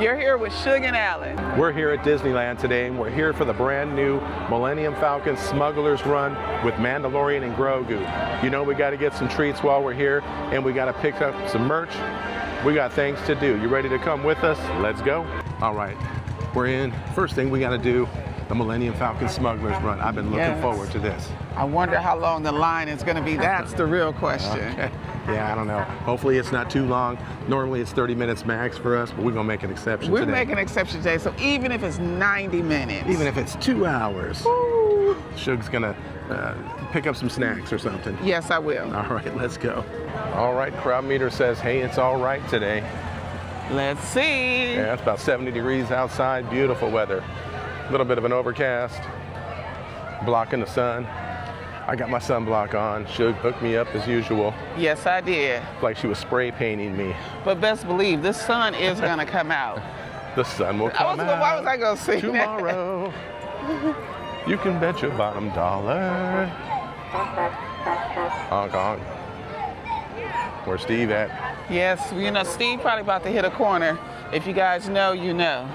You're here with Shug and Alan. We're here at Disneyland today, and we're here for the brand new Millennium Falcon Smugglers Run with Mandalorian and Grogu. You know we got to get some treats while we're here, and we got to pick up some merch. We got things to do. You ready to come with us? Let's go. All right, we're in. First thing we got to do, the Millennium Falcon Smugglers Run. I've been looking forward to this. I wonder how long the line is going to be. That's the real question. Okay. Yeah, I don't know. Hopefully it's not too long. Normally it's 30 minutes max for us, but we're going to make an exception today. We're making an exception today, so even if it's 90 minutes. Even if it's 2 hours. Woo. Shug's going to pick up some snacks or something. Yes, I will. All right, let's go. All right, crowd meter says, hey, it's all right today. Let's see. Yeah, it's about 70 degrees outside. Beautiful weather. A little bit of an overcast, blocking the sun. I got my sunblock on. Shug hooked me up as usual. Yes, I did. Like she was spray painting me. But best believe, this sun is going to come out. The sun will come out. Why was I going to say tomorrow? You can bet your bottom dollar. Honk, honk. Where's Steve at? Yes, you know, Steve probably about to hit a corner. If you guys know, you know.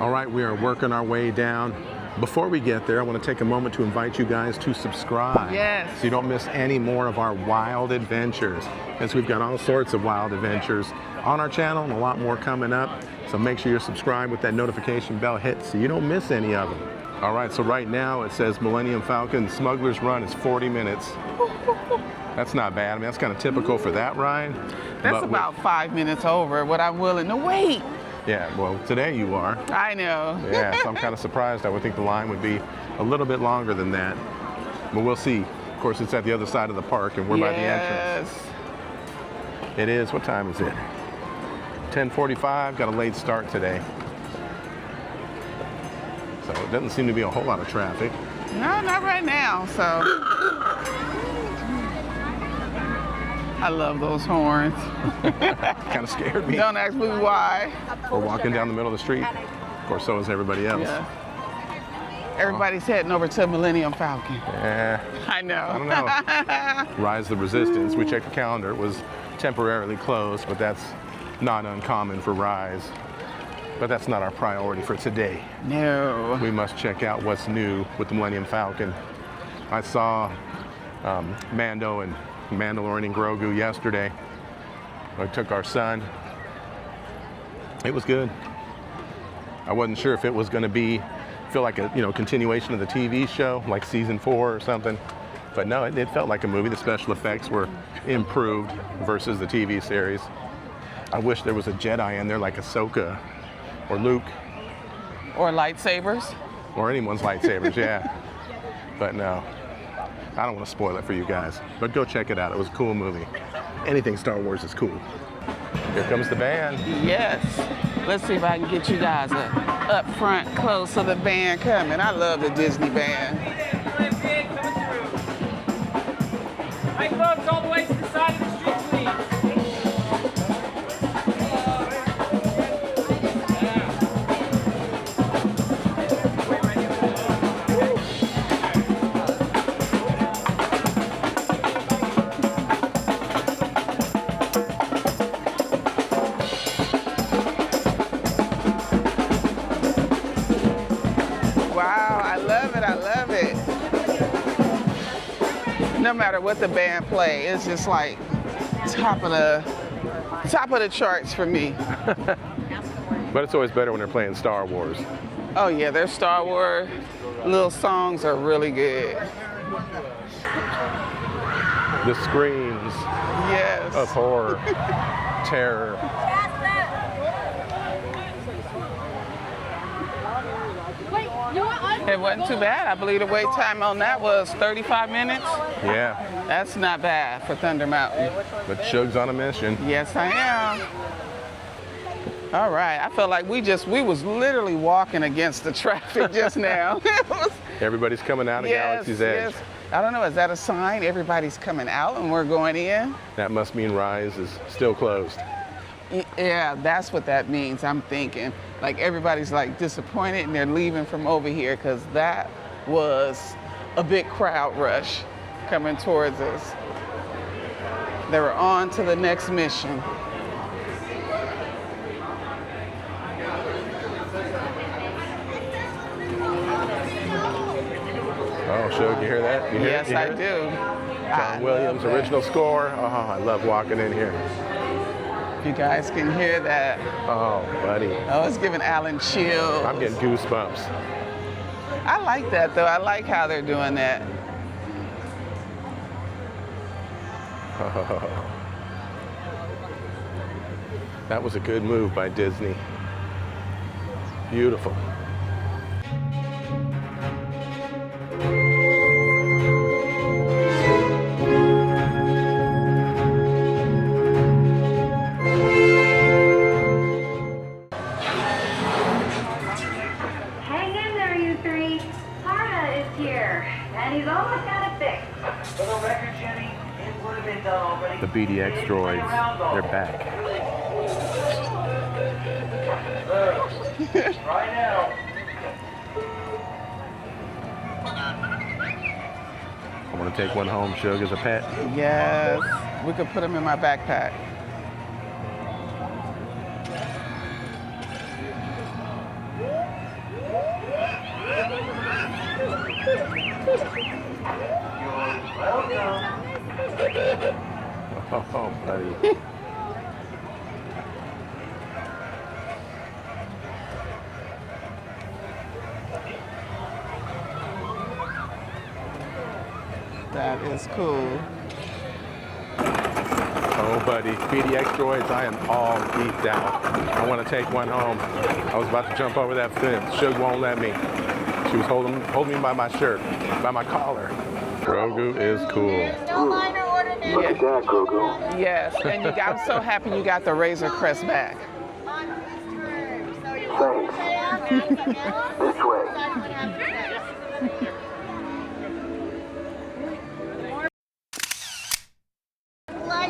All right, we are working our way down. Before we get there, I want to take a moment to invite you guys to subscribe. Yes. So you don't miss any more of our wild adventures. As we've got all sorts of wild adventures on our channel and a lot more coming up. So make sure you're subscribed with that notification bell hit so you don't miss any of them. All right, so right now it says Millennium Falcon Smugglers Run is 40 minutes. That's not bad. I mean, that's kind of typical for that ride. That's about 5 minutes over what I'm willing to wait. Yeah, well, today you are. I know. Yeah, so I'm kind of surprised. I would think the line would be a little bit longer than that. But we'll see. Of course, it's at the other side of the park, and we're by the entrance. It is. What time is it? 10:45. Got a late start today. So it doesn't seem to be a whole lot of traffic. No, not right now, so. I love those horns. Kind of scared me. Don't ask me why. We're walking down the middle of the street. Of course, so is everybody else. Yeah. Everybody's heading over to Millennium Falcon. Yeah. I know. I don't know. Rise the Resistance. We checked the calendar. It was temporarily closed, but that's not uncommon for Rise. But that's not our priority for today. No. We must check out what's new with the Millennium Falcon. I saw Mando and Mandalorian and Grogu yesterday. I took our son. It was good. I wasn't sure if it was going to feel like a continuation of the TV show, like season 4 or something. But no, it felt like a movie. The special effects were improved versus the TV series. I wish there was a Jedi in there like Ahsoka or Luke. Or lightsabers. Or anyone's lightsabers, yeah. But no. I don't want to spoil it for you guys, but go check it out. It was a cool movie. Anything Star Wars is cool. Here comes the band. Yes. Let's see if I can get you guys up front close to the band coming. I love the Disney band. Hey folks, all the way to the side of the street, please. No matter what the band play, it's just like top of the charts for me. But it's always better when they're playing Star Wars. Oh yeah, their Star Wars little songs are really good. The screams of horror, terror. It wasn't too bad. I believe the wait time on that was 35 minutes. Yeah. That's not bad for Thunder Mountain. But Shug's on a mission. Yes, I am. All right. I felt like we was literally walking against the traffic just now. Everybody's coming out of Galaxy's Edge. Yes. I don't know. Is that a sign? Everybody's coming out and we're going in? That must mean Rise is still closed. Yeah, that's what that means, I'm thinking. Like everybody's like disappointed and they're leaving from over here because that was a big crowd rush coming towards us. They were on to the next mission. Oh, Shug, you hear that? You hear Yes, it? You hear I it? do. John Williams' original score. Oh, I love walking in here. You guys can hear that. Oh, buddy. Oh, it's giving Alan chills. I'm getting goosebumps. I like that, though. I like how they're doing that. That was a good move by Disney. Beautiful. Hang in there, you three. Harda is here, and he's almost got it fixed. For the record, Jenny, it would have been done already. The BDX Droids, they're back. Right now. I want to take one home, Shug, as a pet. Yes. We could put them in my backpack. Oh, buddy. That is cool. Oh, buddy. BDX Droids, I am all geeked out. I want to take one home. I was about to jump over that fence. Shug won't let me. She was holding me by my shirt, by my collar. Grogu is cool. No minor order now. Look at that, Grogu. Yes, and I'm so happy you got the Razor Crest back. This way.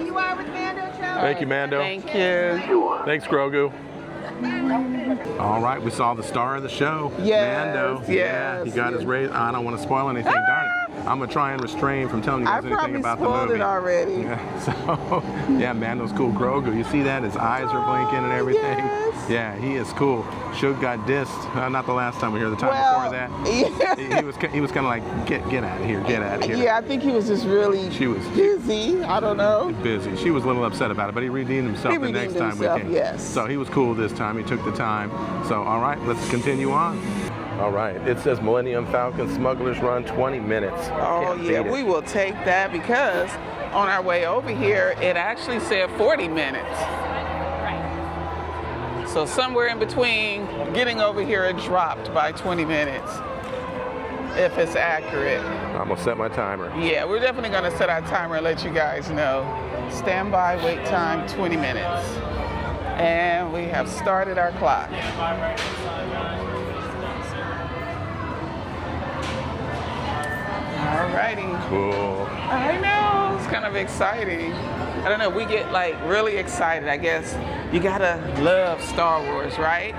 You are with Mando, Joe? Thank you, Mando. Thank you. Sure. Thanks, Grogu. All right, we saw the star of the show, Yes, Mando. Yeah, he yes. got his raise. I don't want to spoil anything, darn it. I'm gonna try and restrain from telling you I guys anything probably about the spoiled movie. it already. Yeah, so yeah, Mando's cool. Grogu, you see that? His eyes are blinking and everything. Yes. Yeah, he is cool. Shug got dissed. Not the last time we heard. The time Well, before that. yeah. He was kind of like get out of here, get out of here. Yeah, I think he was just really She was busy. I don't know. busy. She was a little upset about it, but he redeemed himself He the next redeemed time we himself, came. yes. So he was cool this time. He took the time. So all right, let's continue on. All right, it says Millennium Falcon Smugglers Run 20 minutes. Oh Can't yeah, beat it. we will take that because on our way over here, it actually said 40 minutes. So somewhere in between getting over here, it dropped by 20 minutes, if it's accurate. I'm gonna set my timer. Yeah, we're definitely gonna set our timer and let you guys know. Standby wait time, 20 minutes. And we have started our clock. Alrighty. Cool. I know, it's kind of exciting. I don't know, we get like really excited. I guess you gotta love Star Wars, right?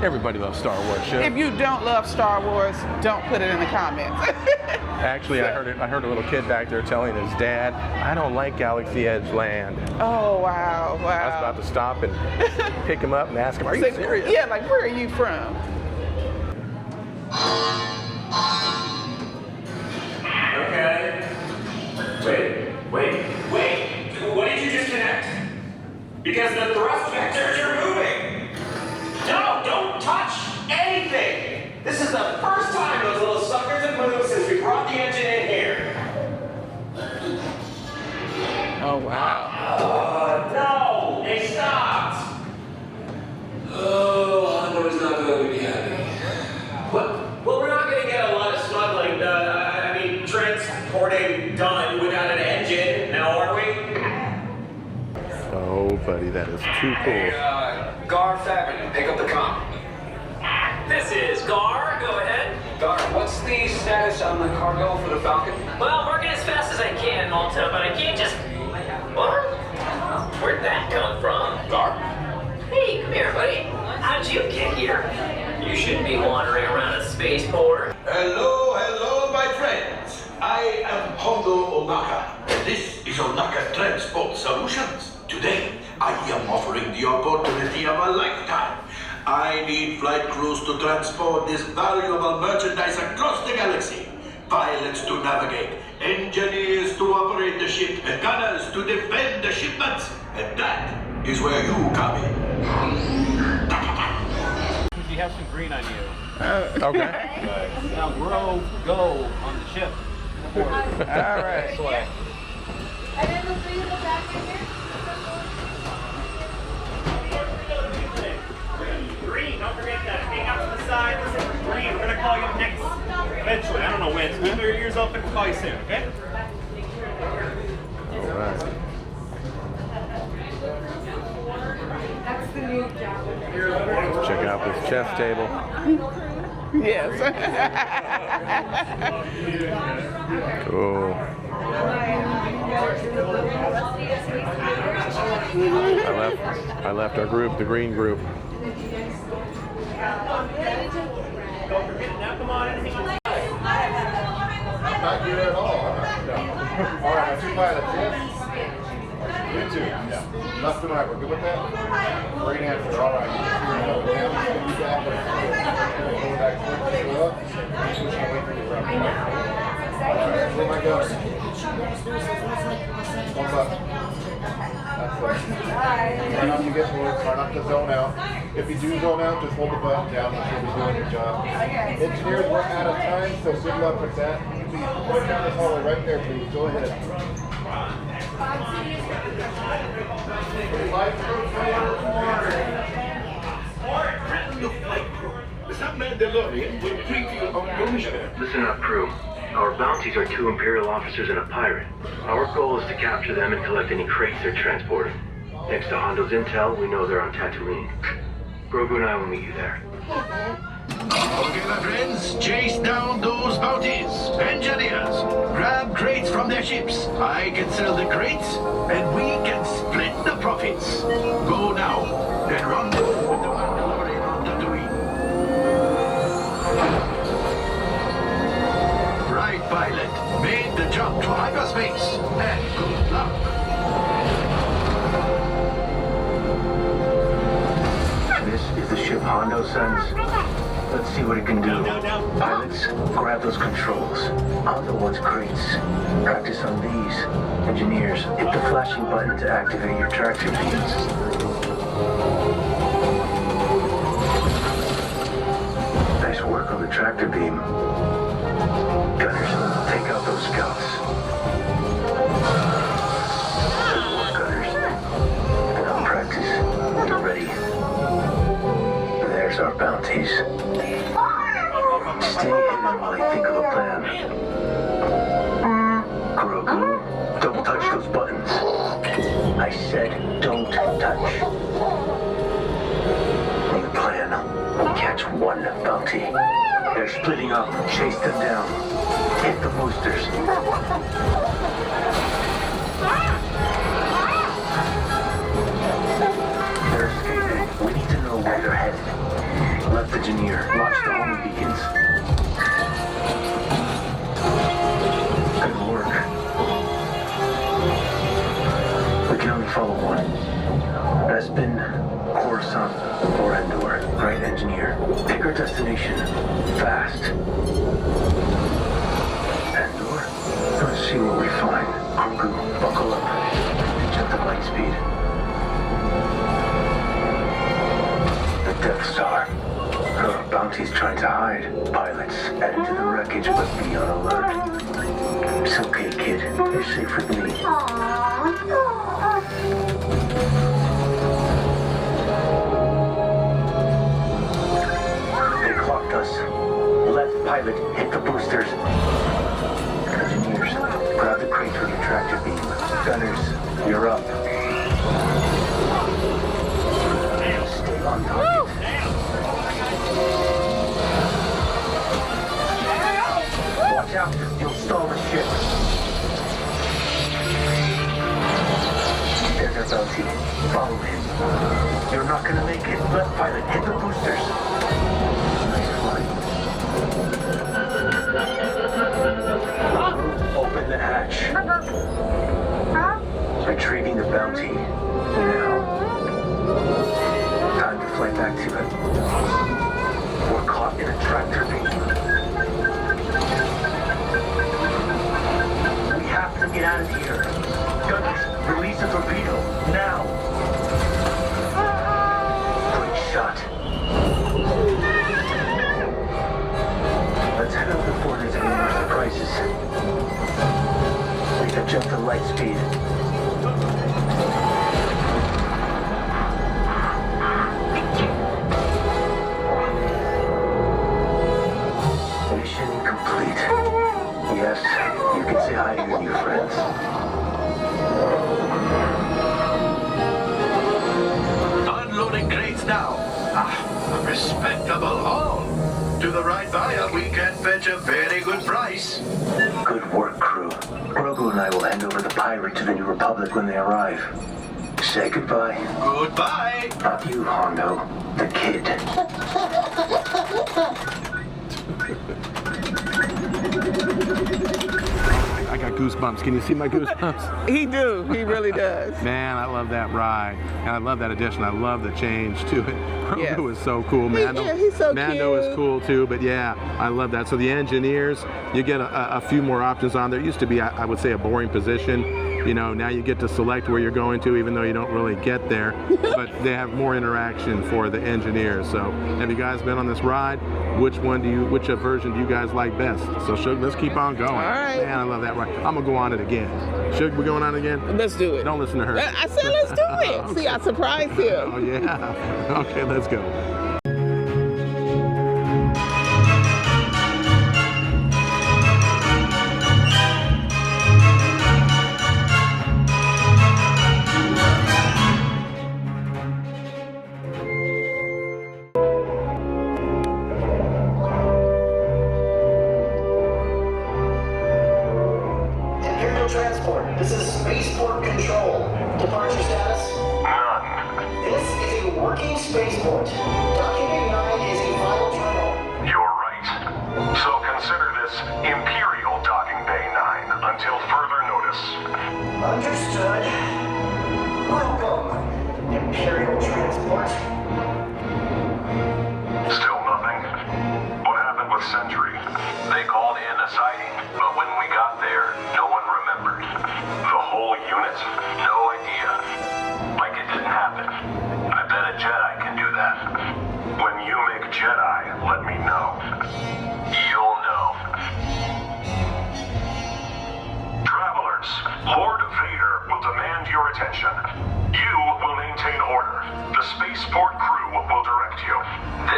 Everybody loves Star Wars. Shug. If you don't love Star Wars, don't put it in the comments. Actually, I heard a little kid back there telling his dad, "I don't like Galaxy Edge Land." Oh, wow, wow. I was about to stop and pick him up and ask him, "Are you Say, serious?" yeah, like where are you from? Okay. Wait. What did you just connect? Because the thrust vectors are moving. No, don't touch anything. This is the first time those little suckers have moved since we brought the engine in here. Oh, wow. No, they stopped. Oh, Hondo's not going to be happy. What? Well, we're not going to get a lot of smuggling done. Transporting done without an engine, now are we? Oh, buddy, that is too cool. Gar Fabin, pick up the comm. This is Gar, go ahead. Gar, what's the status on the cargo for the Falcon? Well, working as fast as I can, Malta, but I can't just... What? Where'd that come from? Gar? Hey, come here, buddy. How'd you get here? You shouldn't be wandering around a spaceport. Hello, my friends. I am Hondo Onaka. This is Onaka Transport Solutions. Today, I am offering the opportunity of a lifetime. I need flight crews to transport this valuable merchandise across the galaxy. pilots to navigate, engineers to operate the ship, and gunners to defend the shipments. And that is where you come in. You have some green on you. Okay. Now go on the ship. All right. This way. And then the three in the back in here. Green, don't forget that. Hang out to the side. Listen for green. We're gonna call you next. Eventually, I don't know when. So keep your ears open. We'll call you soon. Okay? All right. That's the new job. Check out this chess table. Yes. Cool. I left our group, the green group. Don't forget it. Now come on. Anything on the Not good at all. All right, two pilots, yes? You two. Yeah. Left and right, we're good with that? Great answer. All right. You're going down, you back, go back, go up. Switch away from the front. All right, where am I going? One up. That's it. Try not to get bored, try not to zone out. If you do zone out, just hold the button down and you'll be doing your job. Engineers, we're out of time, so good luck with that. You can be going down this hallway right there, please. Go ahead. The flight crew. Some Mandalorian will brief you on your mission. Listen up, crew. Our bounties are 2 Imperial officers and a pirate. Our goal is to capture them and collect any crates they're transporting. Thanks to Hondo's intel, we know they're on Tatooine. Grogu and I will meet you there. Okay, my friends, chase down those bounties. Engineers, grab crates from their ships. I can sell the crates, and we can split the profits. Go now, and rendezvous with the Mandalorian on Tatooine. Right, pilot. Made the jump to hyperspace, and good luck. This is the ship Hondo sends. Let's see what it can do. Pilots, grab those controls. Hondo wants crates. Practice on these. Engineers, hit the flashing button to activate your tractor beams. Nice work on the tractor beam. Gunners, take out those scouts. Good work, Gunners. Enough practice. You're ready. There's our bounties. Stay hidden while I think of a plan. Grogu, don't touch those buttons. I said don't touch. New plan. Catch one bounty. They're splitting up. Chase them down. Hit the boosters. They're escaping. We need to know where they're headed. Left engineer, launch the homing beacons. Good work. We can only follow one. Bespin, Coruscant, or Endor. Right, engineer. Pick our destination. Fast. Endor? Let's see what we find. Grogu, buckle up. Pitch up the light speed. The Death Star. Our bounty's trying to hide. Pilots, head into the wreckage, but be on alert. It's okay, kid. You're safe with me. They clocked us. Left pilot, hit the boosters. Engineers, grab the crate with your tractor beam. Gunners, you're up. Stay on target. Watch out, you'll stall the ship. There's our bounty. Follow him. You're not gonna make it. Left pilot, hit the boosters. Nice flight. Open the hatch. Retrieving the bounty. Now. Time to fly back to it. We're caught in a tractor beam. Torres here. Douglas, release a torpedo, now! Great shot. Let's head up the borders and more surprises. We can jump to light speed. Mission complete. Yes, you can say hi to your new friends. Unloading crates now. Ah, a respectable haul. To the right buyer, we can fetch a very good price. Good work, crew. Grogu and I will hand over the pirate to the New Republic when they arrive. Say goodbye. Goodbye. Not you, Hondo. The kid. I got goosebumps. Can you see my goosebumps? He do. He really does. Man, I love that ride. And I love that addition. I love the change to it. Yes. Grogu is so cool. Mando, Yeah, he's so Mando cute. is cool too, but yeah, I love that. So the engineers, you get a few more options on there. It used to be, I would say, a boring position. You know, now you get to select where you're going to, even though you don't really get there. But they have more interaction for the engineers. So have you guys been on this ride? Which version do you guys like best? So Shug, let's keep on going. All right. Man, I love that ride. I'm gonna go on it again. Shug, we're going on again? Let's do it. Don't listen to her. I said let's do it. Okay. See, I surprised him. Oh yeah. Okay, let's go. Imperial Transport, this is Spaceport Control. Departure status? None. This is a working spaceport. Document 9 is a vital terminal. You're right. So consider this Imperial Docking Bay 9 until further notice. Understood. Welcome, Imperial Transport. Still nothing? What happened with Sentry? They called in a sighting, but when we got there, no one remembered. The whole unit? No idea. Like it didn't happen. I bet a Jedi can do that. When you make Jedi, let me know. You'll know. Travelers, Lord Vader will demand your attention. You will maintain order. The spaceport crew will direct you.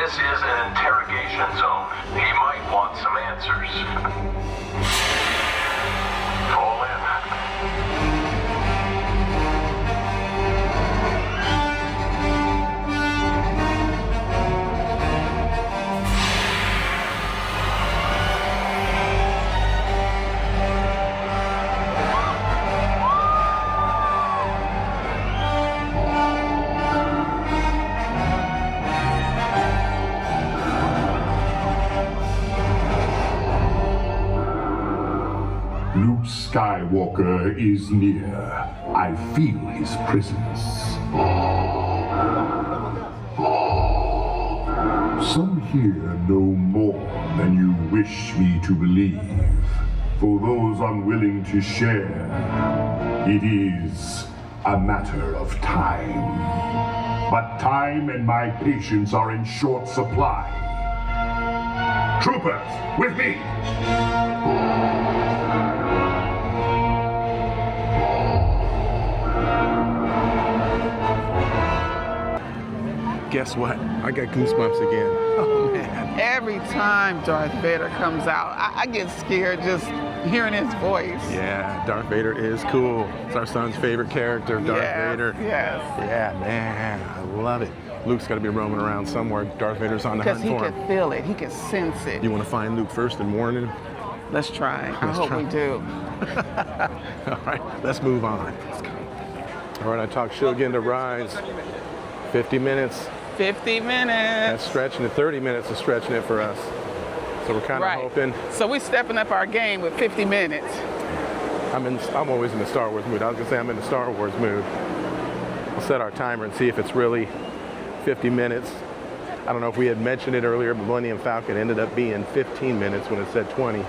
This is an interrogation zone. He might want some answers. Fall in. Luke Skywalker is near. I feel his presence. Some here know more than you wish me to believe. For those unwilling to share, it is a matter of time. But time and my patience are in short supply. Troopers, with me! Guess what? I got goosebumps again. Oh man. Every time Darth Vader comes out, I get scared just hearing his voice. Yeah, Darth Vader is cool. It's our son's favorite character, Darth Vader. Yes. Yeah, man, I love it. Luke's got to be roaming around somewhere. Darth Vader's on the hunt Because he for him. can feel it. He can sense it. You want to find Luke first and warn him? Let's try. I Let's hope try. we do. All right, let's move on. All right, I talked Shug into rides. 50 minutes. 50 minutes. That's stretching it. 30 minutes is stretching it for us. So we're kind of hoping. So we're stepping up our game with 50 minutes. I'm always in the Star Wars mood. I was gonna say I'm in the Star Wars mood. We'll set our timer and see if it's really 50 minutes. I don't know if we had mentioned it earlier, but Millennium Falcon ended up being 15 minutes when it said 20.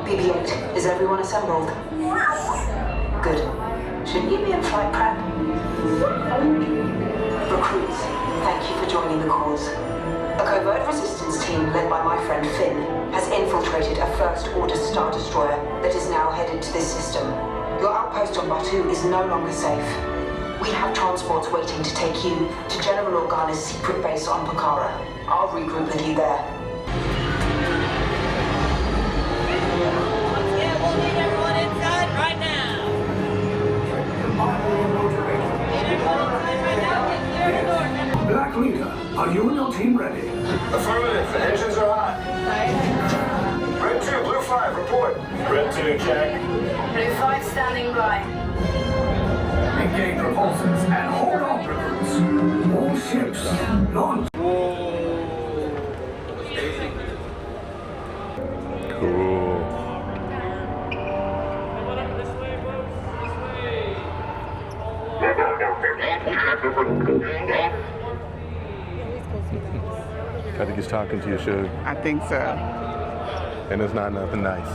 BDX assembled? Good. Shouldn't you be in flight prep? Recruits, thank you for joining the cause. A covert resistance team led by my friend Finn has infiltrated a First Order Star Destroyer that is now headed to this system. Your outpost on Batuu is no longer safe. We have transports waiting to take you to General Organa's secret base on Pakara. I'll regroup with you there. We'll need everyone inside right now. Black Leader, are you and your team ready? Affirmative. The engines are hot. Red 2, Blue 5, report. Red 2, check. Blue 5 standing by. Engage repulsors and hold on, recruits. All ships, launch. Cool. I think he's talking to you, Shug. I think so. And it's not nothing nice.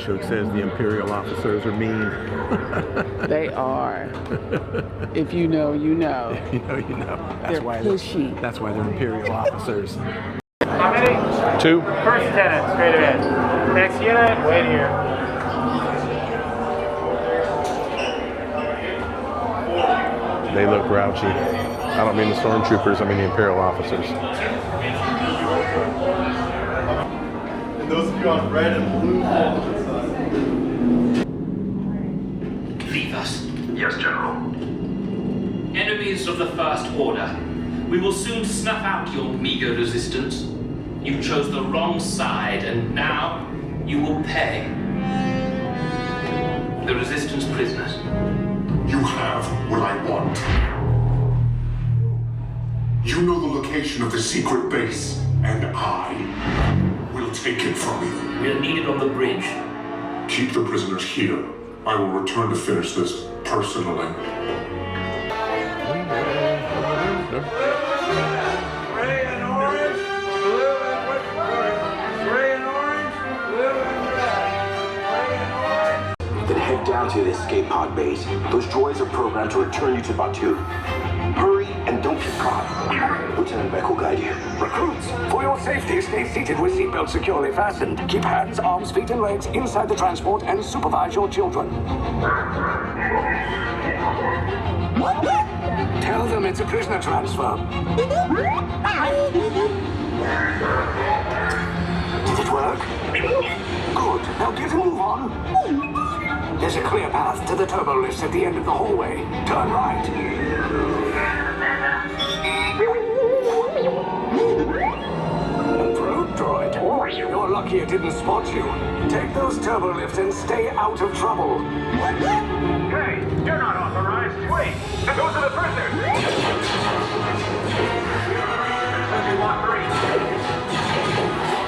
Shug says the Imperial officers are mean. They are. If you know, you know. You know, you know. They're pushy. That's why they're Imperial officers. How many? 2. First tenant, straight ahead. Next unit, wait here. They look grouchy. I don't mean the stormtroopers, I mean the Imperial officers. And those of you on red and blue, Leave us. Yes, General. Enemies of the First Order. We will soon snuff out your meager resistance. You chose the wrong side, and now you will pay. The Resistance prisoners. You have what I want. You know the location of the secret base, and I will take it from you. We'll need it on the bridge. Keep the prisoners here. I will return to finish this personally. Ray and orange, blue and Ray and orange, blue and red. Ray and orange. Then head down to the escape pod base. Those droids are programmed to return you to Batuu. Hurry and don't get caught. Lieutenant Beck will guide you. Recruits, for your safety, stay seated with seatbelts securely fastened. Keep hands, arms, feet, and legs inside the transport and supervise your children. Tell them it's a prisoner transfer. Did it work? Good. Now get a move on. There's a clear path to the turbo lifts at the end of the hallway. Turn right. Through, droid. You're lucky it didn't spot you. Take those turbo lifts and stay out of trouble. Hey, you're not authorized. Wait, those are the prisoners.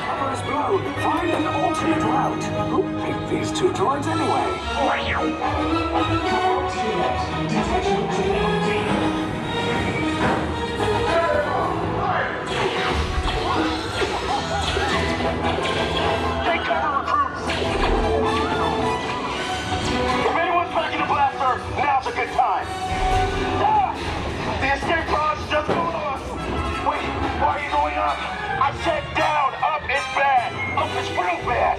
Cover is blown. Find an alternate route. Who picked these two droids anyway? Take cover, recruits! If anyone's packing a blaster, now's a good time. Ah! The escape pod's just going off! Wait, why are you going up? I said down! Up is bad! Up is real bad!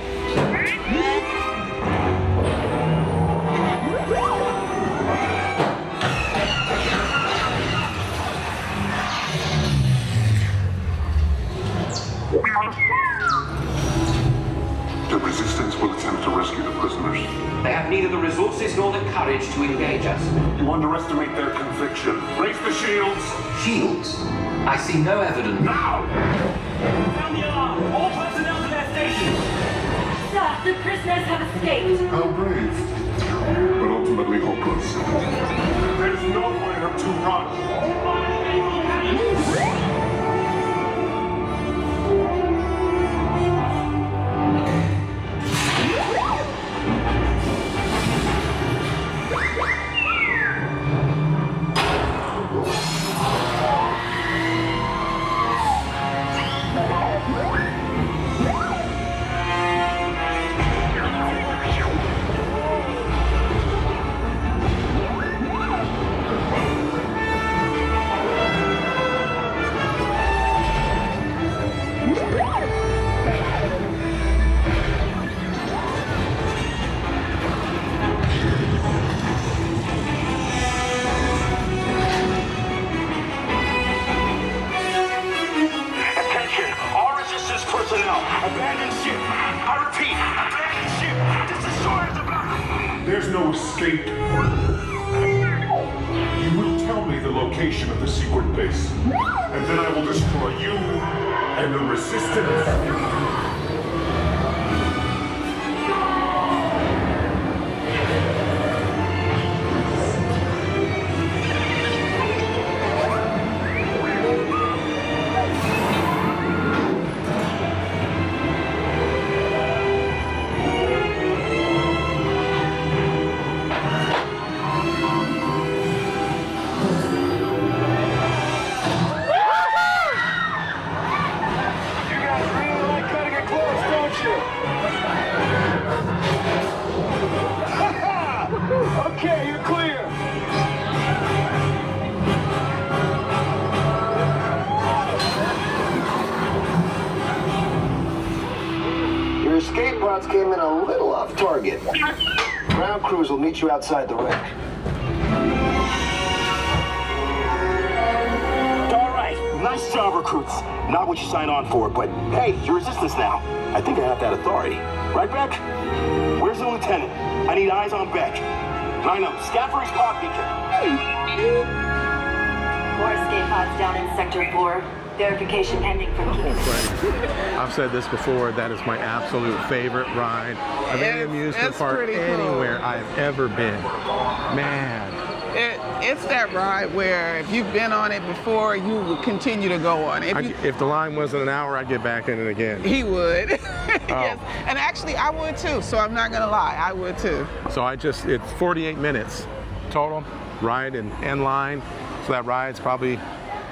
The Resistance will attempt to rescue the prisoners. They have neither the resources nor the courage to engage us. You underestimate their conviction. Raise the shields! Shields? I see no evidence. Now! Sound the alarm! All personnel to their stations! Sir, the prisoners have escaped. How brave, but ultimately hopeless. There's nowhere to run. no escape. You will tell me the location of the secret base, and then I will destroy you and the Resistance. Okay, you're clear. Your escape routes came in a little off target. Ground crews will meet you outside the wreck. All right, nice job, recruits. Not what you signed on for, but hey, you're Resistance now. I think I have that authority. Right, Beck? Where's the lieutenant? I need eyes on Beck. I know, Scaffold's pod beacon. More escape pods down in Sector 4. Verification pending from I've said this before, that is my absolute favorite ride of any amusement park anywhere I've ever been. Man. It's that ride where if you've been on it before, you would continue to go on it. If the line wasn't an hour, I'd get back in it again. He would. Yes. And actually, I would too, so I'm not gonna lie, I would too. So it's 48 minutes total, ride and end line. So that ride's probably,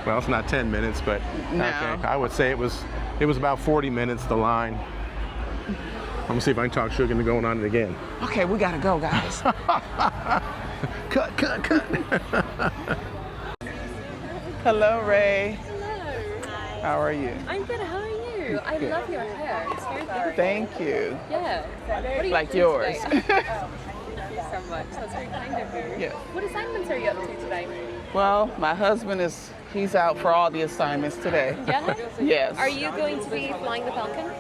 well, it's not 10 minutes, but no. Okay. I would say it was about 40 minutes, the line. Let me see if I can talk Shug into going on it again. Okay, we gotta go, guys. Cut. Hello, Rey. Hello. How are you? I'm good. How are you? I love your hair. It's very beautiful. Thank you. Yeah. What are you Like up to yours. today? Thank you so much. That's very kind of you. Yeah. What assignments are you up to today? Well, my husband he's out for all the assignments today. Yeah? Yes. Are you going to be flying the Falcon?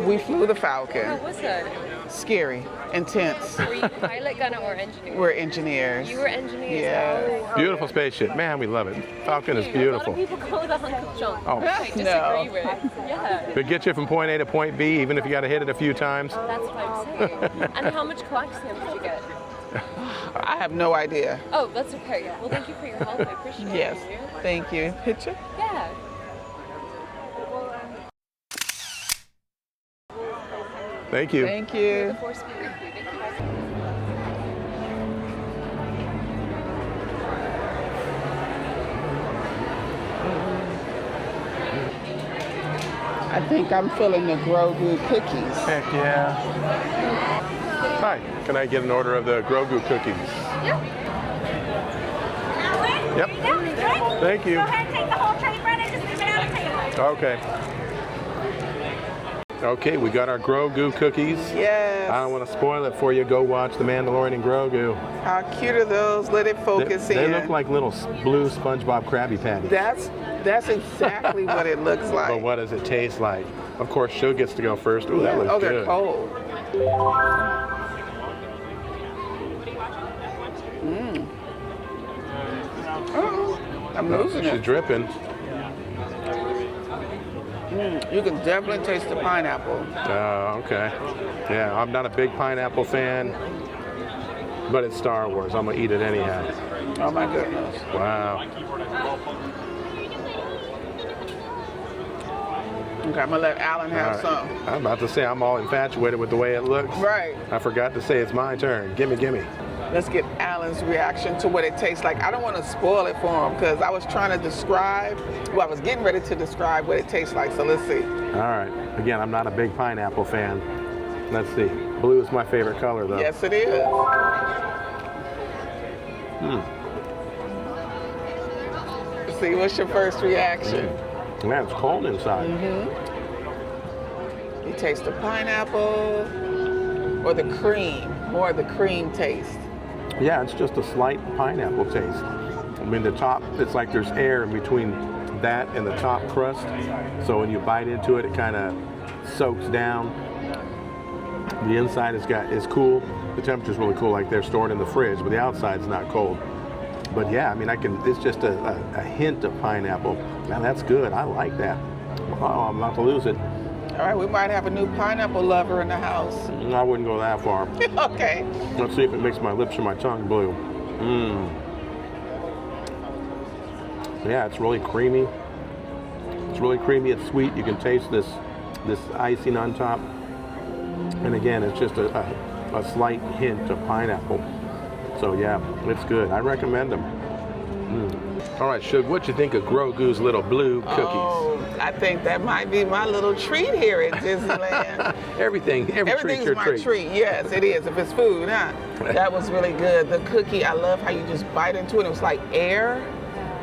We flew the Falcon. How was it? Scary, intense. Were you pilot, gunner, or engineer? We're engineers. You were engineers. Yeah. Oh. Beautiful spaceship. Man, we love it. Falcon is beautiful. A lot of people call it a hunk of junk. Oh. Which I disagree with. Yeah. But get you from point A to point B, even if you got to hit it a few times. That's what I'm saying. And how much coaxium did you get? I have no idea. Oh, that's okay. Well, thank you for your help. I appreciate it. Yes. Thank you. Picture? Yeah. Thank you. Thank you. The force be with you. Thank you. I think I'm feeling the Grogu cookies. Heck yeah. Hi, can I get an order of the Grogu cookies? Yeah. Yep. Thank you. Go ahead and take the whole tray, Brenda. Just move it out of the table. Okay. Okay, we got our Grogu cookies. Yes. I don't want to spoil it for you. Go watch The Mandalorian and Grogu. How cute are those? Let it focus in. They look like little blue SpongeBob Krabby Patties. That's exactly what it looks like. But what does it taste like? Of course, Shug gets to go first. Ooh, that looks good. Oh, they're cold. Oh, I'm losing She's it. dripping. You can definitely taste the pineapple. Oh, okay. Yeah, I'm not a big pineapple fan, but it's Star Wars. I'm gonna eat it anyhow. Oh my goodness. Wow. Okay, I'm gonna let Alan have some. I'm about to say I'm all infatuated with the way it looks. Right. I forgot to say it's my turn. Gimme. Let's get Alan's reaction to what it tastes like. I don't want to spoil it for him because I was trying to describe, well, I was getting ready to describe what it tastes like, so let's see. All right. Again, I'm not a big pineapple fan. Let's see. Blue is my favorite color, though. Yes, it is. See, what's your first reaction? Man, it's cold inside. You taste the pineapple or the cream, more of the cream taste. Yeah, it's just a slight pineapple taste. I mean, the top, it's like there's air in between that and the top crust. So when you bite into it, it kind of soaks down. The inside is cool. The temperature's really cool, like they're stored in the fridge, but the outside's not cold. But yeah, I mean, it's just a hint of pineapple. Now that's good. I like that. Oh, I'm about to lose it. All right, we might have a new pineapple lover in the house. I wouldn't go that far. Okay. Let's see if it makes my lips and my tongue blue. Yeah, it's really creamy. It's really creamy. It's sweet. You can taste this icing on top. And again, it's just a slight hint of pineapple. So yeah, it's good. I recommend them. All right, Shug, what you think of Grogu's little blue cookies? Oh, I think that might be my little treat here at Disneyland. Everything's my treat. Yes, it is. If it's food, huh? That was really good. The cookie, I love how you just bite into it. It was like air.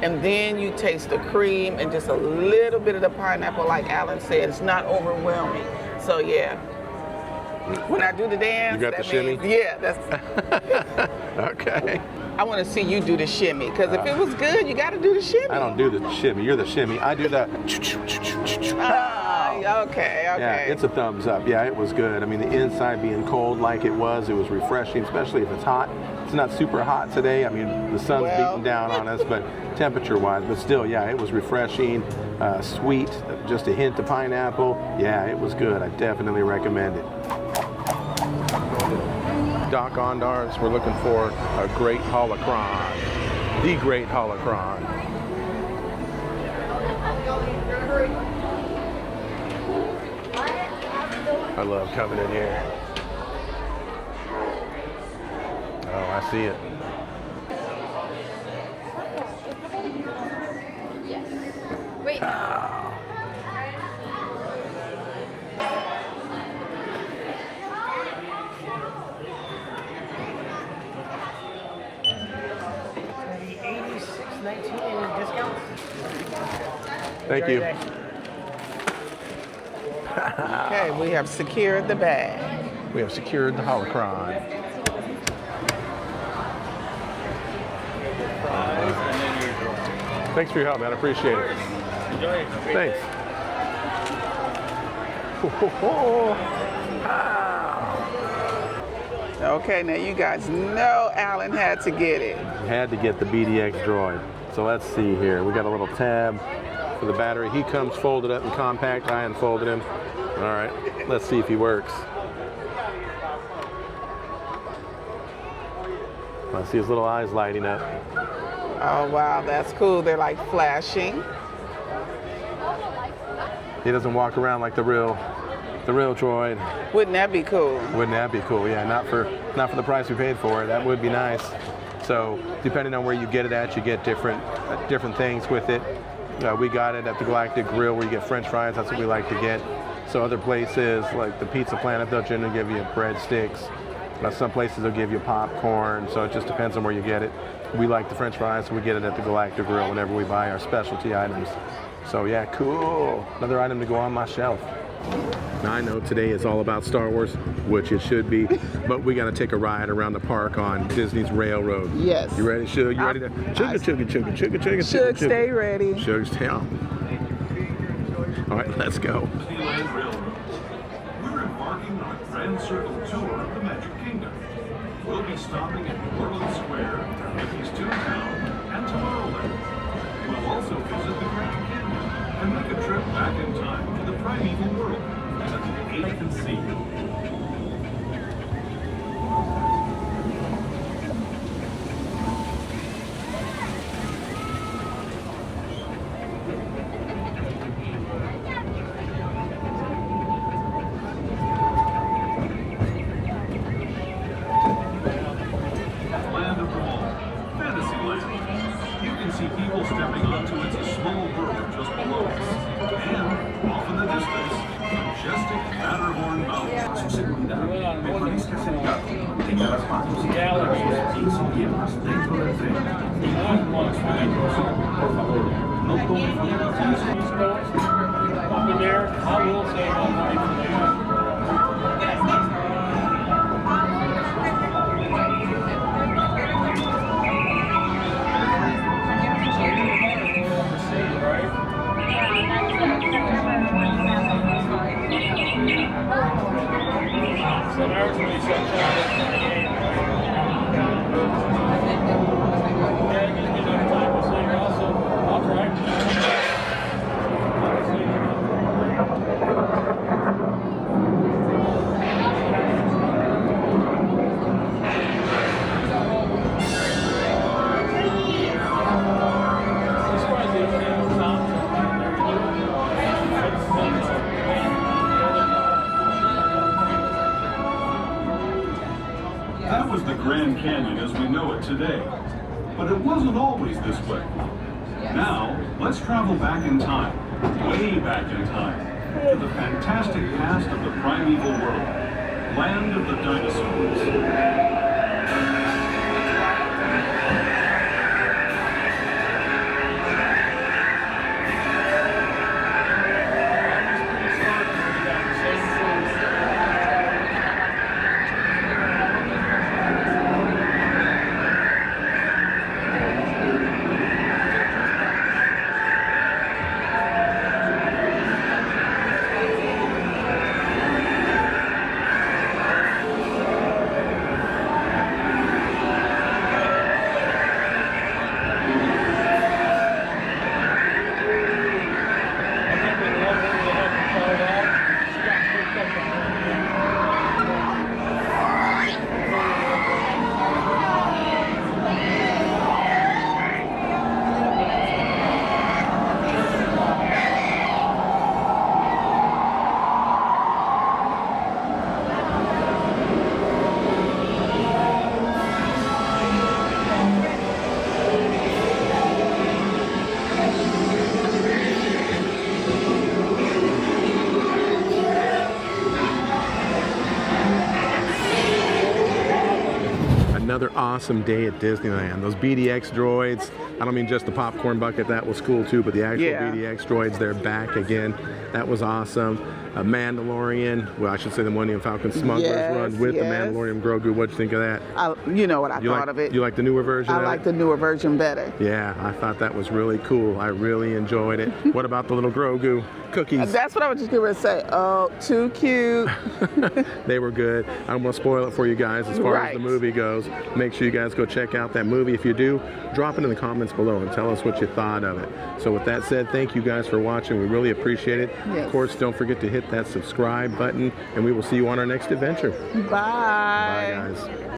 And then you taste the cream and just a little bit of the pineapple, like Alan said. It's not overwhelming. So yeah. When I do the dance, you got the shimmy? Yeah, that's okay. I want to see you do the shimmy, because if it was good, you got to do the shimmy. I don't do the shimmy. You're the shimmy. I do the. Okay. Yeah, it's a thumbs up. Yeah, it was good. I mean, the inside being cold like it was refreshing, especially if it's hot. It's not super hot today. I mean, the sun's beating down on us, but temperature-wise, but still, yeah, it was refreshing, sweet, just a hint of pineapple. Yeah, it was good. I definitely recommend it. Dok-Ondars, we're looking for a great holocron, the great holocron. I love coming in here. Oh, I see it. Wait. Thank you. Okay, we have secured the bag. We have secured the holocron. Thanks for your help, man. I appreciate it. Enjoy it. Thanks. Okay, now you guys know Alan had to get it. Had to get the BDX Droid. So let's see here. We got a little tab for the battery. He comes folded up and compact. I unfolded him. All right, let's see if he works. I see his little eyes lighting up. Oh wow, that's cool. They're like flashing. He doesn't walk around like the real droid. Wouldn't that be cool? Wouldn't that be cool? Yeah, not for the price we paid for it. That would be nice. So depending on where you get it at, you get different things with it. We got it at the Galactic Grill where you get French fries. That's what we like to get. So other places like the Pizza Planet, they'll generally give you breadsticks. Some places will give you popcorn. So it just depends on where you get it. We like the French fries, so we get it at the Galactic Grill whenever we buy our specialty items. So yeah, cool. Another item to go on my shelf. Now I know today is all about Star Wars, which it should be, but we got to take a ride around the park on Disney's Railroad. Yes. You ready, Shug? You ready to chugga? Shug, stay ready. Shug, stay on. All right, let's go. Disneyland Railroad. We're embarking on a grand circle tour of the Magic Kingdom. We'll be stopping at New Orleans Square, Mickey's Toontown, and Tomorrowland. We'll also visit the Grand Canyon and make a trip back in time to the primeval world that the age can see. That was the Grand Canyon as we know it today. But it wasn't always this way. Now, let's travel back in time, way back in time, to the fantastic past of the primeval world, land of the dinosaurs. Another awesome day at Disneyland. Those BDX droids, I don't mean just the popcorn bucket, that was cool too, but the actual BDX droids, they're back again. That was awesome. A Mandalorian, well, I should say the Millennium Falcon Smugglers Run with the Mandalorian Grogu. What'd you think of that? You know what I thought of it. You like the newer version? I like the newer version better. Yeah, I thought that was really cool. I really enjoyed it. What about the little Grogu cookies? That's what I was just going to say. Oh, too cute. They were good. I don't want to spoil it for you guys as far as the movie goes. Make sure you guys go check out that movie. If you do, drop it in the comments below and tell us what you thought of it. So with that said, thank you guys for watching. We really appreciate it. Yes. Of course, don't forget to hit that subscribe button, and we will see you on our next adventure. Bye. Bye, guys.